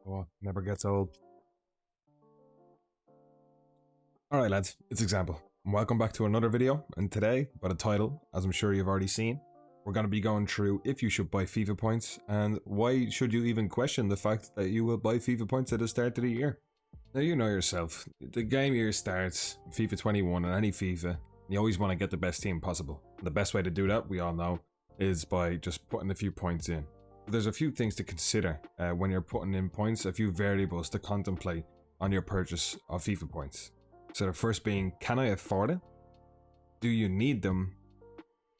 Oh, never gets old. Alright lads, it's Example. And welcome back to another video, and today, by the title, as I'm sure you've already seen, we're going to be going through if you should buy FIFA points, and why should you even question the fact that you will buy FIFA points at the start of the year. Now you know yourself, the game year starts, FIFA 21 and any FIFA, you always want to get the best team possible. And the best way to do that, we all know, is by just putting a few points in. But there's a few things to consider when you're putting in points, a few variables to contemplate on your purchase of FIFA points. So the first being, can I afford it? Do you need them?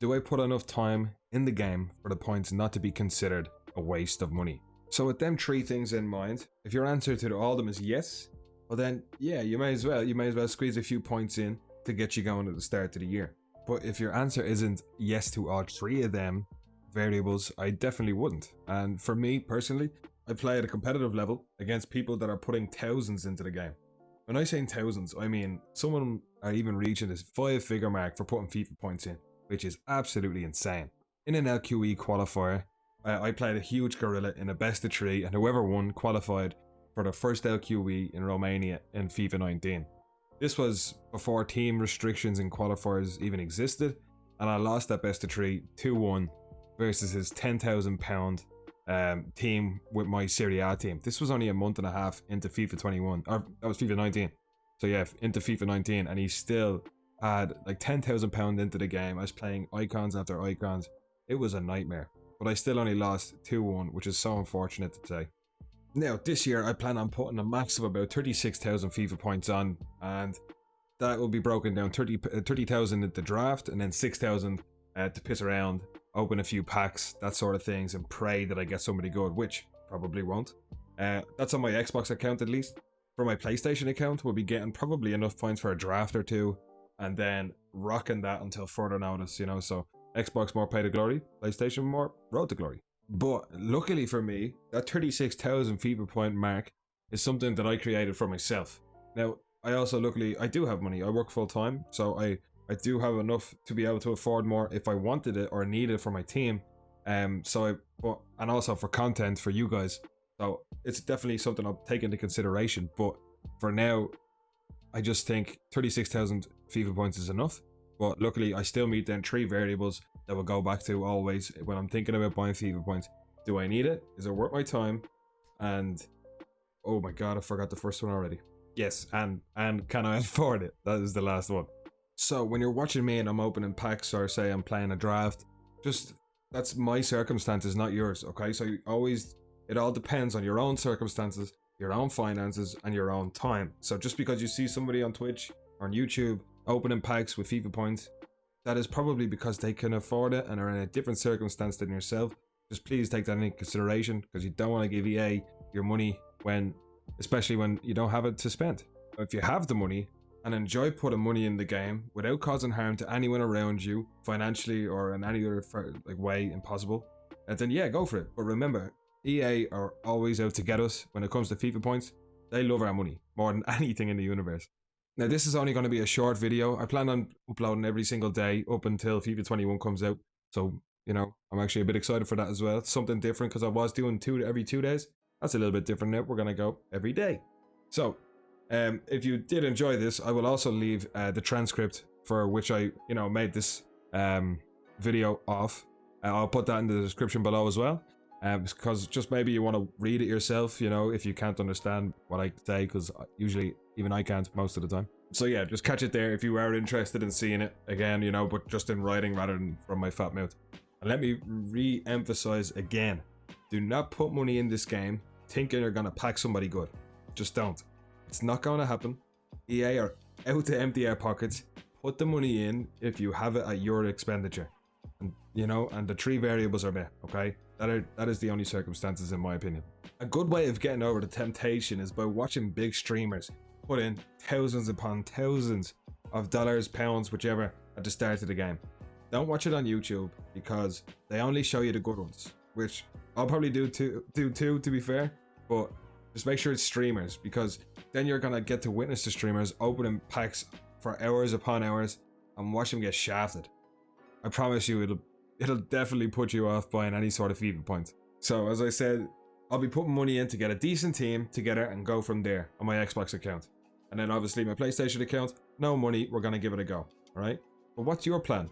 Do I put enough time in the game for the points not to be considered a waste of money? So with them three things in mind, if your answer to all of them is yes, well then, yeah, you may as well squeeze a few points in to get you going at the start of the year. But if your answer isn't yes to all three of them variables, I definitely wouldn't. And for me personally, I play at a competitive level against people that are putting thousands into the game. When I say thousands, I mean someone are even reaching this 5-figure mark for putting FIFA points in, which is absolutely insane. In an LQE qualifier, I played a huge gorilla in a best of 3, and whoever won qualified for the first LQE in Romania in FIFA 19. This was before team restrictions in qualifiers even existed, and I lost that best of 3 2-1 versus his £10,000 team with my Serie A team. This was only a month and a half into FIFA 21, or that was FIFA 19. So yeah, into FIFA 19, and he still had like £10,000 into the game. I was playing icons after icons. It was a nightmare, but I still only lost 2-1, which is so unfortunate to say. Now this year I plan on putting a max of about 36,000 FIFA points on, and that will be broken down 30,000 at the draft, and then 6,000 to piss around, open a few packs, that sort of things, and pray that I get somebody good, which probably won't. That's on my Xbox account at least. For my PlayStation account, we'll be getting probably enough points for a draft or two, and then rocking that until further notice, you know. So Xbox more pay to glory, PlayStation more road to glory. But luckily for me, that 36,000 FIFA point mark is something that I created for myself. Now, I also luckily, I do have money. I work full time, so I do have enough to be able to afford more if I wanted it or needed it for my team. And also for content for you guys. So it's definitely something I'll take into consideration. But for now, I just think 36,000 FIFA points is enough. But luckily, I still meet then 3 variables that will go back to always when I'm thinking about buying FIFA points. Do I need it? Is it worth my time? And oh my god, I forgot the first one already. Yes, and can I afford it? That is the last one. So when you're watching me and I'm opening packs, or say I'm playing a draft, just that's my circumstances, not yours, okay? So it all depends on your own circumstances, your own finances, and your own time. So just because you see somebody on Twitch or on YouTube opening packs with FIFA points, that is probably because they can afford it and are in a different circumstance than yourself. Just please take that into consideration, because you don't want to give EA your money especially when you don't have it to spend. If you have the money and enjoy putting money in the game without causing harm to anyone around you, financially or in any other way impossible, and then yeah, go for it. But remember, EA are always out to get us when it comes to FIFA points. They love our money more than anything in the universe. Now this is only going to be a short video. I plan on uploading every single day up until FIFA 21 comes out. So, you know, I'm actually a bit excited for that as well. It's something different, because I was doing every 2 days. That's a little bit different now. We're going to go every day. So, if you did enjoy this, I will also leave the transcript for which I, made this video off. I'll put that in the description below as well. Because just maybe you want to read it yourself, if you can't understand what I say, because usually even I can't most of the time. So yeah, just catch it there if you are interested in seeing it again, but just in writing rather than from my fat mouth. And let me re-emphasize again, do not put money in this game thinking you're going to pack somebody good. Just don't. It's not going to happen. EA are out to empty our pockets. Put the money in if you have it at your expenditure. And, and the 3 variables are met, okay? That is the only circumstances in my opinion. A good way of getting over the temptation is by watching big streamers put in thousands upon thousands of dollars, pounds, whichever, at the start of the game. Don't watch it on YouTube, because they only show you the good ones, which I'll probably do too, to be fair, but just make sure it's streamers, because then you're gonna get to witness the streamers opening packs for hours upon hours and watch them get shafted. I promise you, it'll definitely put you off buying any sort of FIFA points. So as I said, I'll be putting money in to get a decent team together and go from there on my Xbox account. And then obviously my PlayStation account, no money, we're going to give it a go. Alright? But what's your plan?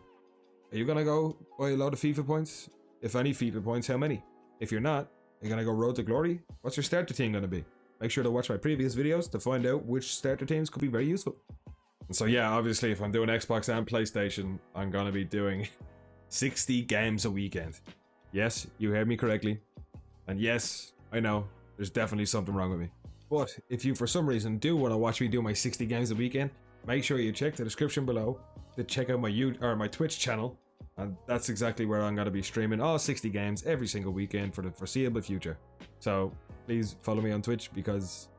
Are you going to go buy a load of FIFA points? If any FIFA points, how many? If you're not, are you going to go road to glory? What's your starter team going to be? Make sure to watch my previous videos to find out which starter teams could be very useful. And so yeah, obviously if I'm doing Xbox and PlayStation, I'm going to be doing 60 games a weekend. Yes, you heard me correctly. And yes, I know, there's definitely something wrong with me. But if you for some reason do want to watch me do my 60 games a weekend, make sure you check the description below to check out my Twitch channel. And that's exactly where I'm going to be streaming all 60 games every single weekend for the foreseeable future. So please follow me on Twitch because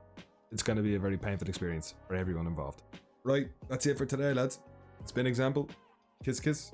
it's going to be a very painful experience for everyone involved. Right, that's it for today, lads. It's been Example. Kiss, kiss.